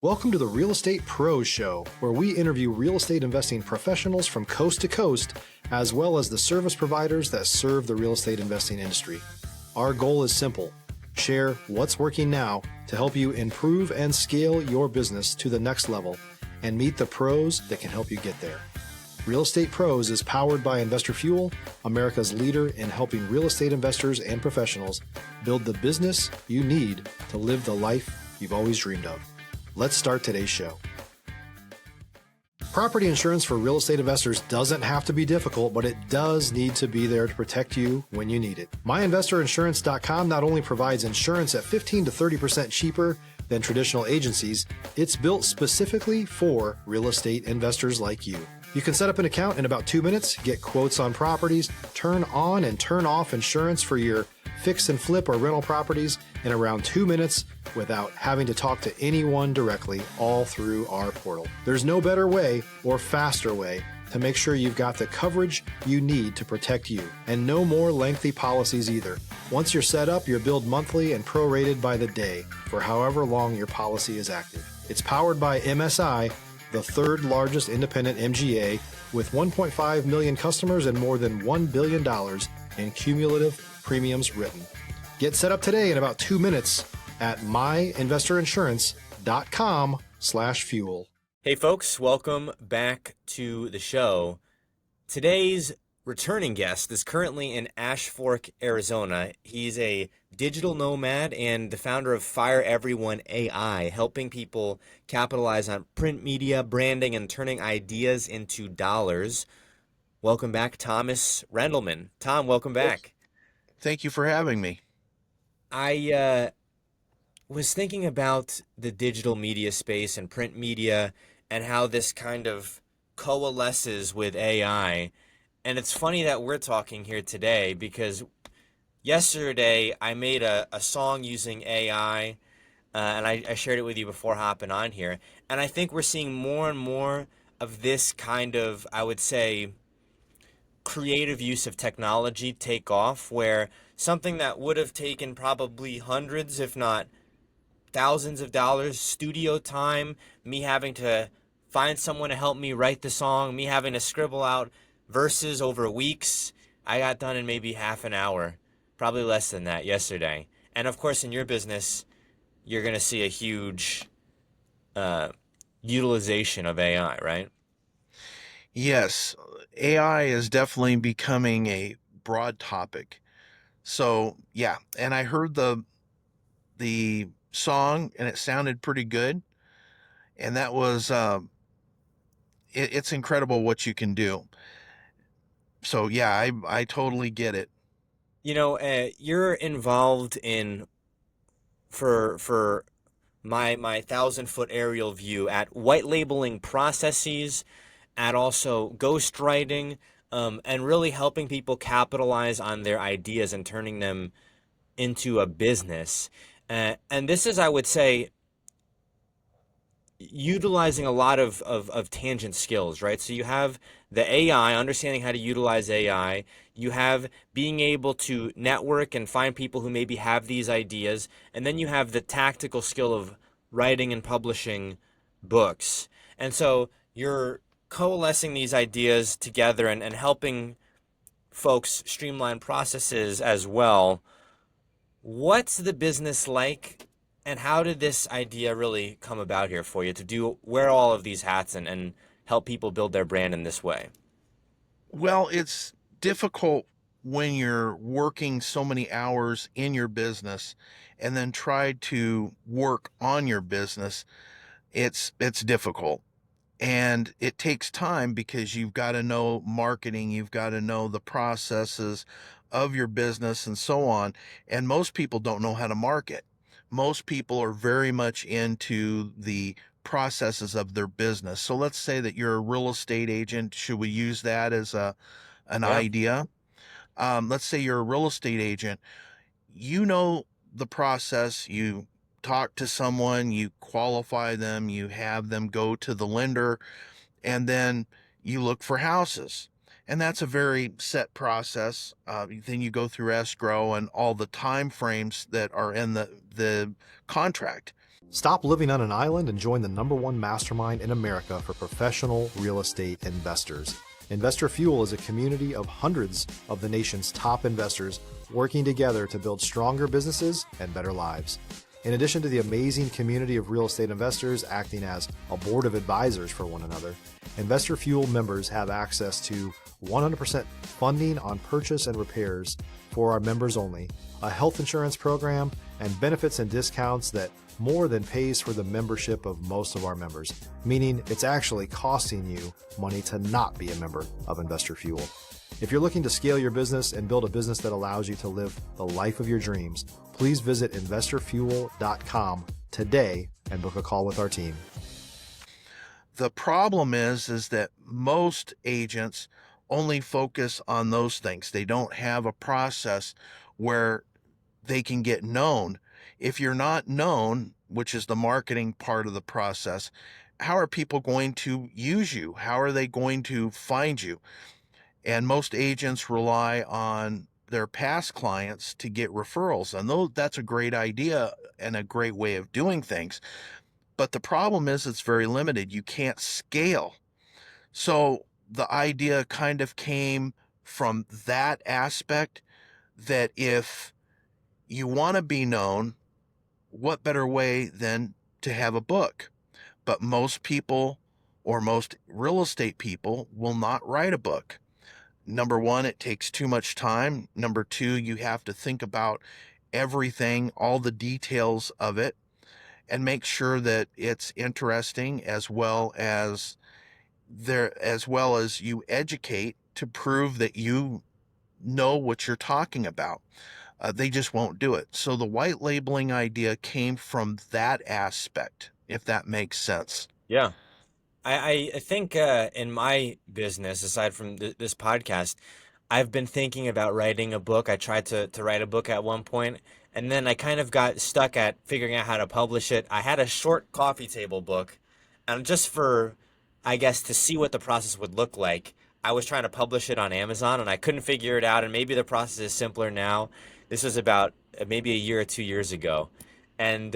Welcome to the Real Estate Pros Show, where we interview real estate investing professionals from coast to coast, as well as the service providers that serve the real estate investing industry. Our goal is simple: share what's working now to help you improve and scale your business to the next level and meet the pros that can help you get there. Real Estate Pros is powered by Investor Fuel, America's leader in helping real estate investors and professionals build the business you need to live the life you've always dreamed of. Let's start today's show. Property insurance for real estate investors doesn't have to be difficult, but it does need to be there to protect you when you need it. MyInvestorInsurance.com not only provides insurance at 15 to 30% cheaper than traditional agencies, it's built specifically for real estate investors like you. You can set up an account in about 2 minutes, get quotes on properties, turn on and turn off insurance for your fix and flip or rental properties in around 2 minutes without having to talk to anyone directly, all through our portal. There's no better way or faster way to make sure you've got the coverage you need to protect you, and no more lengthy policies either. Once you're set up, you're billed monthly and prorated by the day for however long your policy is active. It's powered by MSI, the third largest independent MGA, with 1.5 million customers and more than $1 billion in cumulative premiums written. Get set up today in about 2 minutes at myinvestorinsurance.com/fuel. Hey folks, welcome back to the show. Today's returning guest is currently in Ash Fork, Arizona. He's a digital nomad and the founder of Fire Everyone AI, helping people capitalize on print media, branding, and turning ideas into dollars. Welcome back, Thomas Rendleman. Tom, welcome back. Thank you for having me. I was thinking about the digital media space and print media and how this kind of coalesces with AI. And it's funny that we're talking here today because yesterday I made a song using AI, and I shared it with you before hopping on here. And I think we're seeing more and more of this kind of, I would say, creative use of technology take off, where something that would have taken probably hundreds, if not thousands of dollars, studio time, me having to find someone to help me write the song, me having to scribble out verses over weeks, I got done in maybe half an hour, probably less than that yesterday. And of course, in your business, you're going to see a huge utilization of AI, right? Yes, AI is definitely becoming a broad topic. So, yeah, and I heard the song and it sounded pretty good. And that was it's incredible what you can do. So, yeah, I totally get it. You know, you're involved in, for my 1,000-foot aerial view, at white labeling processes, at also ghostwriting, and really helping people capitalize on their ideas and turning them into a business. And this is, I would say, utilizing a lot of tangent skills, right? So you have the AI, understanding how to utilize AI. You have being able to network and find people who maybe have these ideas. And then you have the tactical skill of writing and publishing books. And so you're coalescing these ideas together and helping folks streamline processes as well. What's the business like, and how did this idea really come about here for you to wear all of these hats and help people build their brand in this way? Well, it's difficult when you're working so many hours in your business and then try to work on your business. It's difficult. And it takes time because you've got to know marketing, you've got to know the processes of your business and so on. And most people don't know how to market. Most people are very much into the processes of their business. So let's say that you're a real estate agent. Should we use that as an idea? Let's say you're a real estate agent. You know the process. You talk to someone, you qualify them, you have them go to the lender, and then you look for houses. And that's a very set process. Then you go through escrow and all the time frames that are in the contract. Stop living on an island and join the #1 mastermind in America for professional real estate investors. Investor Fuel is a community of hundreds of the nation's top investors working together to build stronger businesses and better lives. In addition to the amazing community of real estate investors acting as a board of advisors for one another, Investor Fuel members have access to 100% funding on purchase and repairs for our members only, a health insurance program, and benefits and discounts that more than pays for the membership of most of our members, meaning it's actually costing you money to not be a member of Investor Fuel. If you're looking to scale your business and build a business that allows you to live the life of your dreams, please visit investorfuel.com today and book a call with our team. The problem is that most agents only focus on those things. They don't have a process where they can get known. If you're not known, which is the marketing part of the process, how are people going to use you? How are they going to find you? And most agents rely on their past clients to get referrals. And though that's a great idea and a great way of doing things, but the problem is it's very limited. You can't scale. So the idea kind of came from that aspect, that if you want to be known, what better way than to have a book? But most people, or most real estate people, will not write a book. Number one, it takes too much time. Number two, you have to think about everything, all the details of it, and make sure that it's interesting, as well as you educate to prove that you know what you're talking about. They just won't do it. So the white labeling idea came from that aspect, if that makes sense. Yeah. I think in my business, aside from this podcast, I've been thinking about writing a book. I tried to write a book at one point, and then I kind of got stuck at figuring out how to publish it. I had a short coffee table book, and just for, I guess, to see what the process would look like, I was trying to publish it on Amazon, and I couldn't figure it out, and maybe the process is simpler now. This was about maybe a year or 2 years ago. And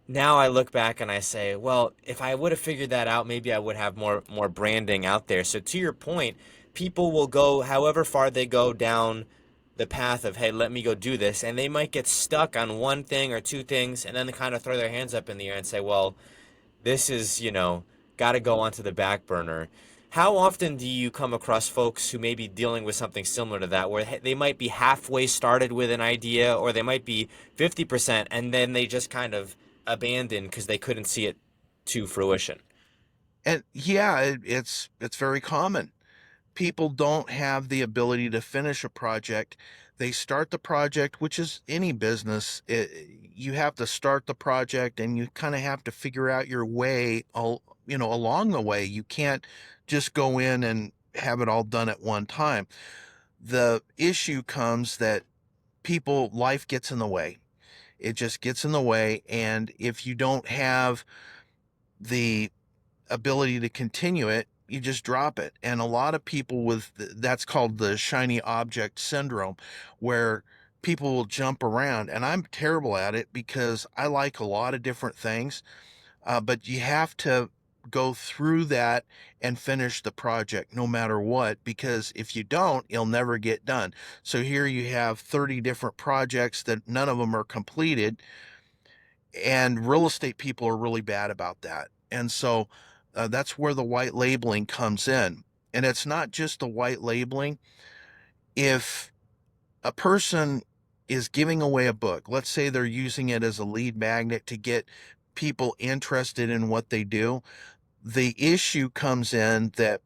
now I look back and I say, well, if I would have figured that out, maybe I would have more branding out there. So to your point, people will go however far they go down the path of, hey, let me go do this, and they might get stuck on one thing or two things, and then they kind of throw their hands up in the air and say, well, this is, got to go onto the back burner. How often do you come across folks who may be dealing with something similar to that, where they might be halfway started with an idea, or they might be 50%, and then they just kind of abandon because they couldn't see it to fruition? And yeah, it's very common. People don't have the ability to finish a project. They start the project, which is any business. You have to start the project, and you kind of have to figure out your way, along the way. You can't just go in and have it all done at one time. The issue comes that life gets in the way. It just gets in the way. And if you don't have the ability to continue it, you just drop it. And a lot of people that's called the shiny object syndrome, where people will jump around. And I'm terrible at it because I like a lot of different things. But you have to go through that and finish the project no matter what, because if you don't, it'll never get done. So here you have 30 different projects that none of them are completed, and real estate people are really bad about that. And so that's where the white labeling comes in. And it's not just the white labeling. If a person is giving away a book, let's say they're using it as a lead magnet to get people interested in what they do, the issue comes in that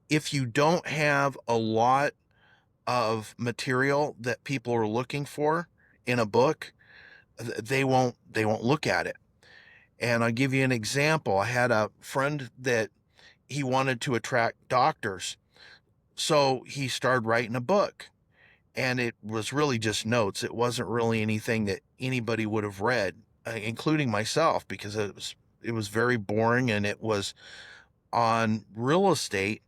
if you don't have a lot of material that people are looking for in a book, they won't look at it. And I'll give you an example. I had a friend that he wanted to attract doctors, so he started writing a book. And it was really just notes. It wasn't really anything that anybody would have read, including myself, because it was very boring, and it was on real estate.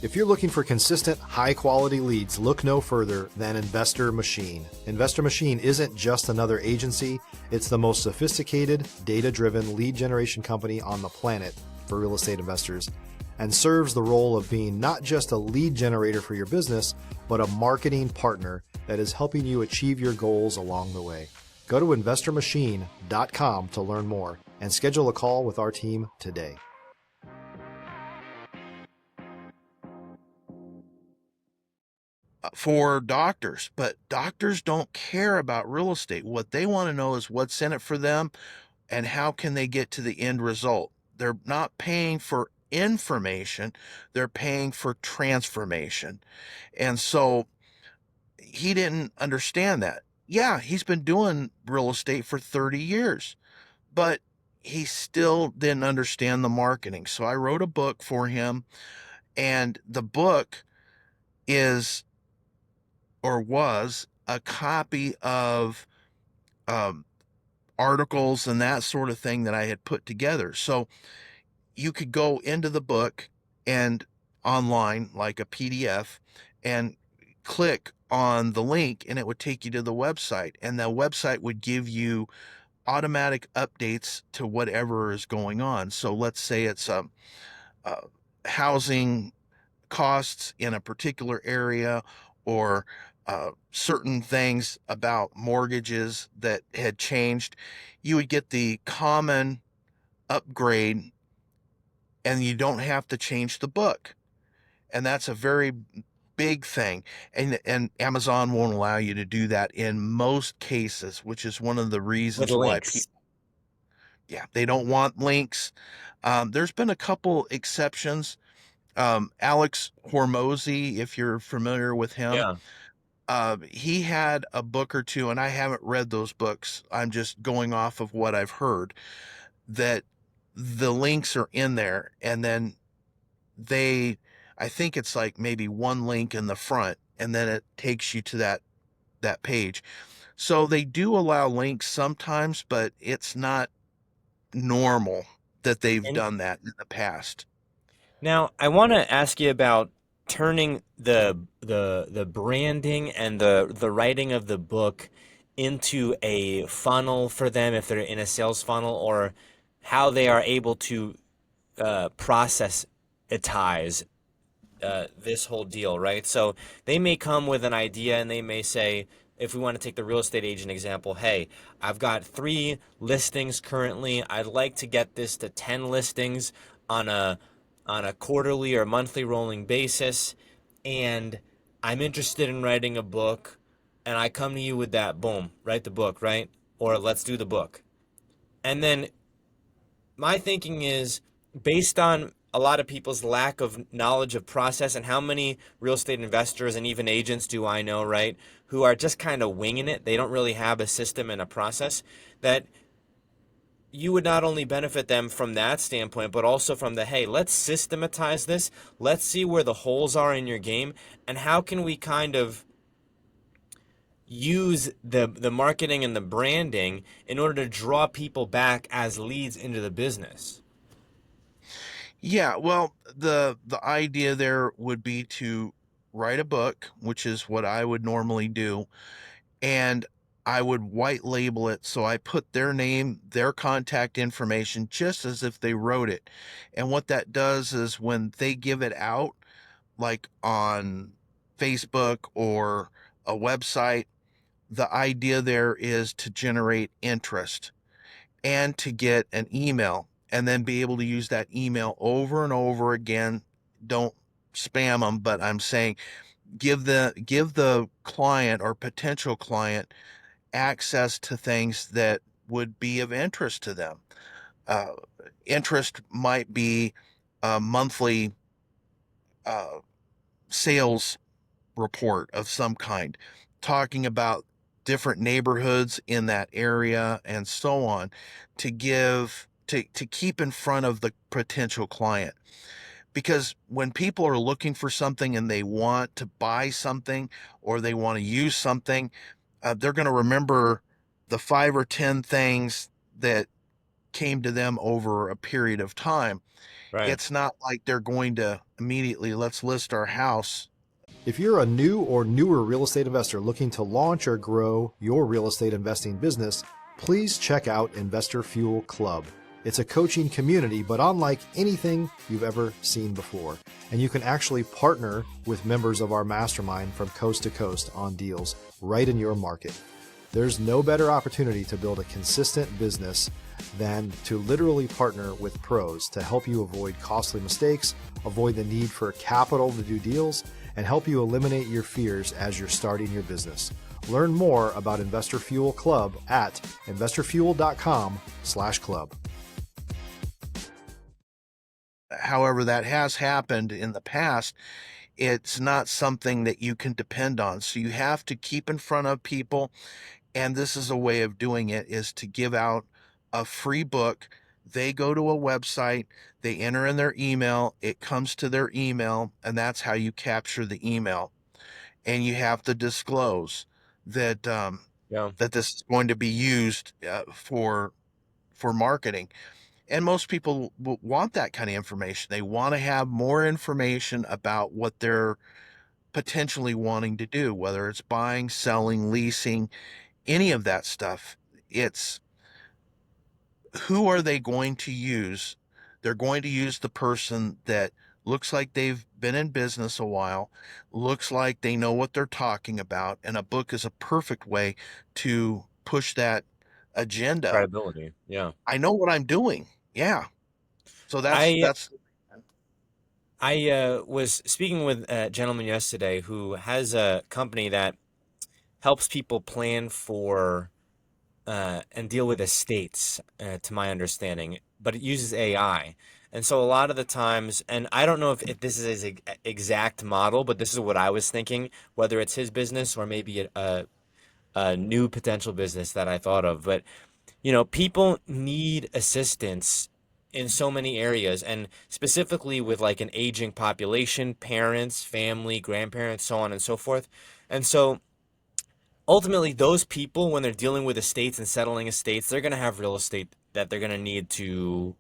If you're looking for consistent, high-quality leads, look no further than Investor Machine. Investor Machine isn't just another agency, it's the most sophisticated, data-driven lead generation company on the planet for real estate investors, and serves the role of being not just a lead generator for your business, but a marketing partner that is helping you achieve your goals along the way. Go to investormachine.com to learn more and schedule a call with our team today. For doctors, but doctors don't care about real estate. What they want to know is what's in it for them and how can they get to the end result. They're not paying for information, they're paying for transformation. And so he didn't understand that. Yeah, he's been doing real estate for 30 years, but he still didn't understand the marketing. So I wrote a book for him, and the book is or was a copy of um, articles and that sort of thing that I had put together. So you could go into the book and online, like a PDF, and click on the link, and it would take you to the website. And the website would give you automatic updates to whatever is going on. So let's say it's uh, housing costs in a particular area, or certain things about mortgages that had changed, you would get the common upgrade and you don't have to change the book. And that's a very big thing. And Amazon won't allow you to do that in most cases, which is one of the With reasons why links. they don't want links. There's been a couple exceptions. Alex Hormozy, if you're familiar with him, Yeah. he had a book or two, and I haven't read those books. I'm just going off of what I've heard, that the links are in there, and then I think it's like maybe one link in the front, and then it takes you to that page. So they do allow links sometimes, but it's not normal that they've And done that in the past. now I want to ask you about turning the branding and the writing of the book into a funnel for them if they're in a sales funnel, or how they are able to process-itize this whole deal, right? So they may come with an idea and they may say, if we want to take the real estate agent example, hey, I've got 3 listings currently. I'd like to get this to 10 listings on a quarterly or monthly rolling basis, and I'm interested in writing a book, and I come to you with that, boom, write the book, right? Or let's do the book. And then my thinking is, based on a lot of people's lack of knowledge of process, and how many real estate investors and even agents do I know, right, who are just kind of winging it. They don't really have a system and a process, that you would not only benefit them from that standpoint, but also from the, hey, let's systematize this. Let's see where the holes are in your game, and how can we kind of use the marketing and the branding in order to draw people back as leads into the business. Yeah, well, the idea there would be to write a book, which is what I would normally do, and I would white label it. So I put their name, their contact information, just as if they wrote it. And what that does is when they give it out, like on Facebook or a website, the idea there is to generate interest and to get an email, and then be able to use that email over and over again. Don't spam them, but I'm saying give the client or potential client access to things that would be of interest to them. Uh, Interest might be a monthly uh, sales report of some kind, talking about different neighborhoods in that area and so on, to keep in front of the potential client. Because when people are looking for something and they want to buy something or they want to use something, they're going to remember the 5 or 10 things that came to them over a period of time. Right. It's not like they're going to immediately, let's list our house. If you're a new or newer real estate investor looking to launch or grow your real estate investing business, please check out Investor Fuel Club. It's a coaching community, but unlike anything you've ever seen before. And you can actually partner with members of our mastermind from coast to coast on deals right in your market. There's no better opportunity to build a consistent business than to literally partner with pros to help you avoid costly mistakes, avoid the need for capital to do deals, and help you eliminate your fears as you're starting your business. Learn more about Investor Fuel Club at investorfuel.com/club. However, that has happened in the past. It's not something that you can depend on. So you have to keep in front of people. And this is a way of doing it, is to give out a free book. They go to a website, they enter in their email, it comes to their email, and that's how you capture the email. And you have to disclose that Yeah. that this is going to be used for marketing. And most people want that kind of information. They want to have more information about what they're potentially wanting to do, whether it's buying, selling, leasing, any of that stuff. It's who are they going to use? They're going to use the person that looks like they've been in business a while, looks like they know what they're talking about, and a book is a perfect way to push that agenda. Credibility. Yeah. I know what I'm doing. Yeah. So that's I that's was speaking with a gentleman yesterday who has a company that helps people plan for and deal with estates, to my understanding, but it uses AI. And so a lot of the times, and I don't know if this is his exact model, but this is what I was thinking, whether it's his business or maybe a new potential business that I thought of. But people need assistance in so many areas, and specifically with like an aging population, parents, family, grandparents, so on and so forth. And so ultimately, those people, when they're dealing with estates and settling estates, they're going to have real estate that they're going to need to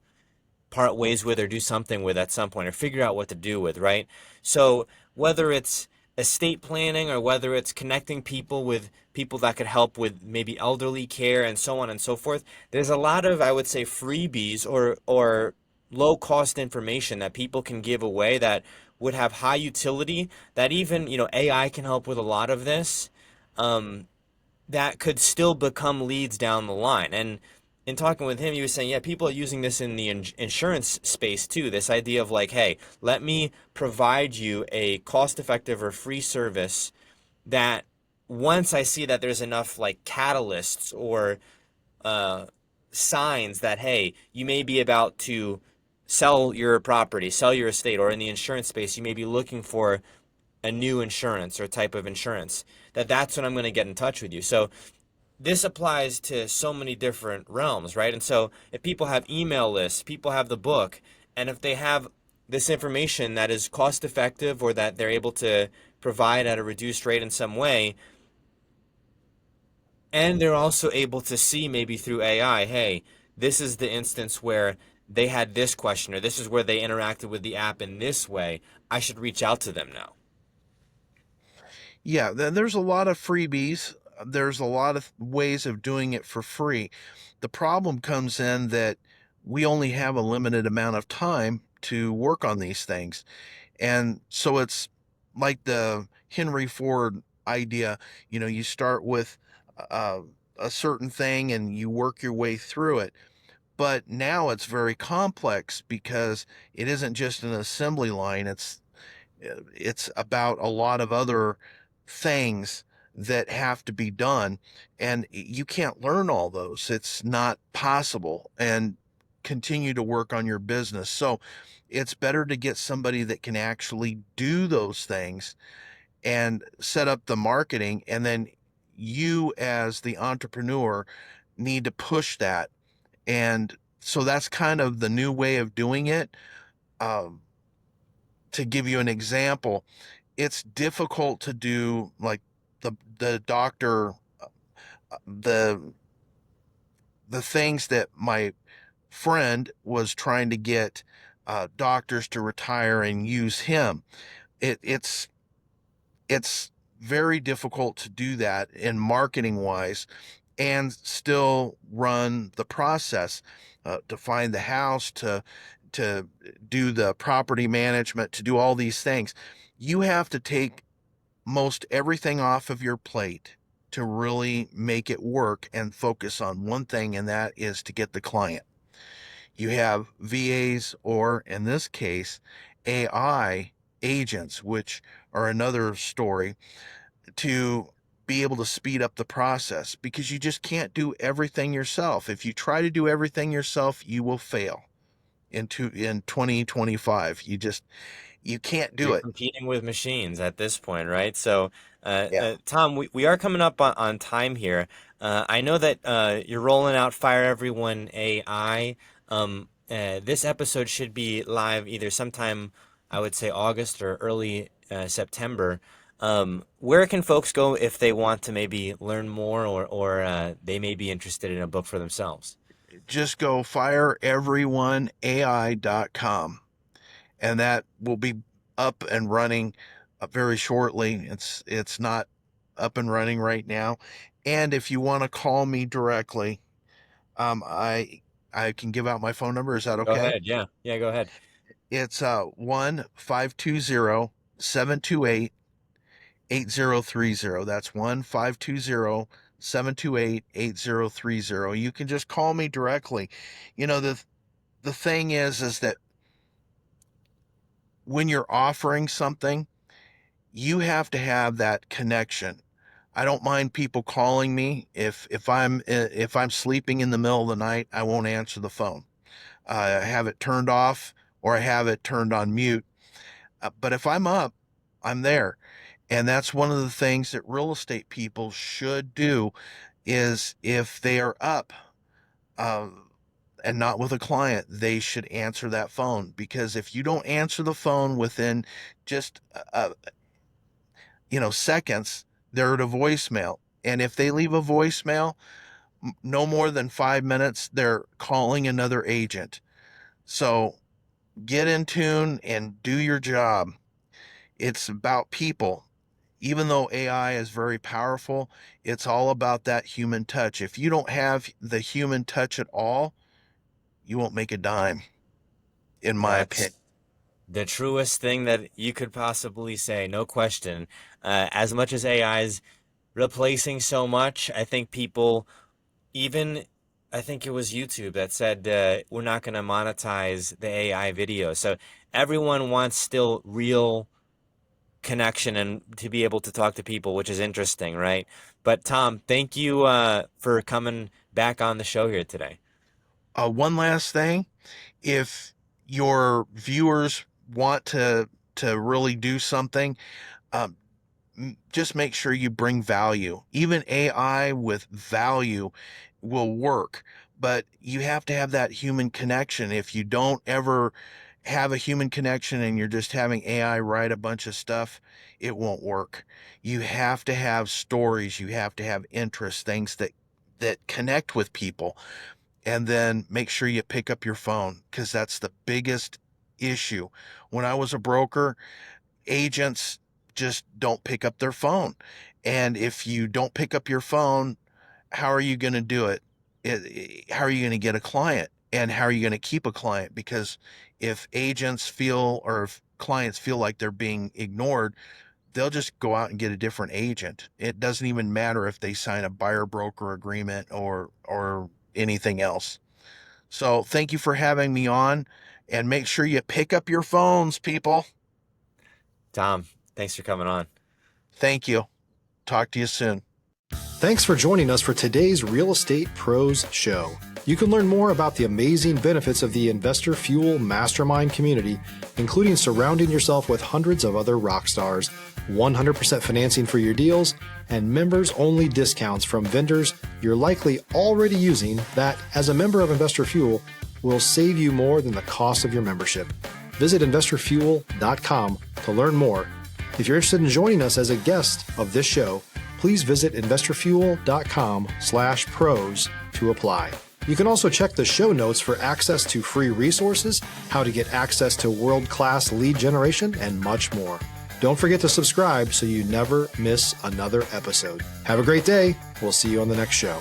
part ways with or do something with at some point or figure out what to do with, right? So whether it's estate planning or whether it's connecting people with people that could help with maybe elderly care and so on and so forth, there's a lot of, I would say, freebies or low cost information that people can give away that would have high utility, that even, AI can help with a lot of this. That could still become leads down the line. And in talking with him, he was saying, yeah, people are using this in the insurance space too. This idea of like, hey, let me provide you a cost-effective or free service that once I see that there's enough like catalysts or uh, signs that, hey, you may be about to sell your property, sell your estate, or in the insurance space, you may be looking for a new insurance or type of insurance, that's when I'm going to get in touch with you. So this applies to so many different realms, right? And so if people have email lists, people have the book, and if they have this information that is cost effective or that they're able to provide at a reduced rate in some way, and they're also able to see maybe through AI, hey, this is the instance where they had this question, or this is where they interacted with the app in this way, I should reach out to them now. Yeah, there's a lot of freebies. There's a lot of ways of doing it for free. The problem comes in that we only have a limited amount of time to work on these things. And so it's like the Henry Ford idea, you start with uh, a certain thing and you work your way through it. But now it's very complex because it isn't just an assembly line. It's about a lot of other things that have to be done, and you can't learn all those. It's not possible, and continue to work on your business. So it's better to get somebody that can actually do those things and set up the marketing, and then you as the entrepreneur need to push that. And so that's kind of the new way of doing it. um, to give you an example, it's difficult to do like the doctor, the things that my friend was trying to get doctors to retire and use him. It's very difficult to do that in marketing wise and still run the process, to find the house, to do the property management, to do all these things. You have to take most everything off of your plate to really make it work and focus on one thing, and that is to get the client. You have VAs, or in this case, AI agents, which are another story, to be able to speed up the process, because you just can't do everything yourself. If you try to do everything yourself, you will fail in 2025. You can't do You're it. competing with machines at this point, right? So, Yeah. Tom, we are coming up on time here. I know that you're rolling out Fire Everyone AI. This episode should be live either sometime, I would say August or early September. Where can folks go if they want to maybe learn more, or they may be interested in a book for themselves? Just go fireeveryoneai.com, and that will be up and running very shortly. It's not up and running right now. And if you want to call me directly, I can give out my phone number. Is that Go okay? ahead. Yeah. Yeah, go ahead. It's 1-520-728-8030. That's 1-520-728-8030. You can just call me directly. The thing is that when you're offering something, you have to have that connection. I don't mind people calling me. If I'm sleeping in the middle of the night, I won't answer the phone. I have it turned off, or I have it turned on mute. But if I'm up, I'm there. And that's one of the things that real estate people should do, is if they are up and not with a client, they should answer that phone. Because if you don't answer the phone within just seconds, they're at a voicemail. And if they leave a voicemail, no more than 5 minutes, they're calling another agent. So get in tune and do your job. It's about people. Even though AI is very powerful, it's all about that human touch. If you don't have the human touch at all, you won't make a dime, in my opinion. That's the truest thing that you could possibly say, no question. As much as AI is replacing so much, I think people, even, I think it was YouTube that said we're not going to monetize the AI video. So everyone wants still real connection and to be able to talk to people, which is interesting, right? But Tom, thank you for coming back on the show here today. One last thing, if your viewers want to really do something, um, just make sure you bring value. Even AI with value will work, but you have to have that human connection. If you don't ever have a human connection and you're just having AI write a bunch of stuff, it won't work. You have to have stories, you have to have interests, things that connect with people. And then make sure you pick up your phone, because that's the biggest issue. When I was a broker, agents just don't pick up their phone. And if you don't pick up your phone, how are you going to do it? How are you going to get a client? And how are you going to keep a client? Because if agents feel, or if clients feel like they're being ignored, they'll just go out and get a different agent. It doesn't even matter if they sign a buyer broker agreement or anything else. So thank you for having me on, and make sure you pick up your phones, people. Tom, thanks for coming on. Thank you. Talk to you soon. Thanks for joining us for today's Real Estate Pros Show. You can learn more about the amazing benefits of the Investor Fuel Mastermind community, including surrounding yourself with hundreds of other rock stars, 100% financing for your deals, and members-only discounts from vendors you're likely already using that, as a member of Investor Fuel, will save you more than the cost of your membership. Visit investorfuel.com to learn more. If you're interested in joining us as a guest of this show, please visit investorfuel.com/pros to apply. You can also check the show notes for access to free resources, how to get access to world-class lead generation, and much more. Don't forget to subscribe so you never miss another episode. Have a great day. We'll see you on the next show.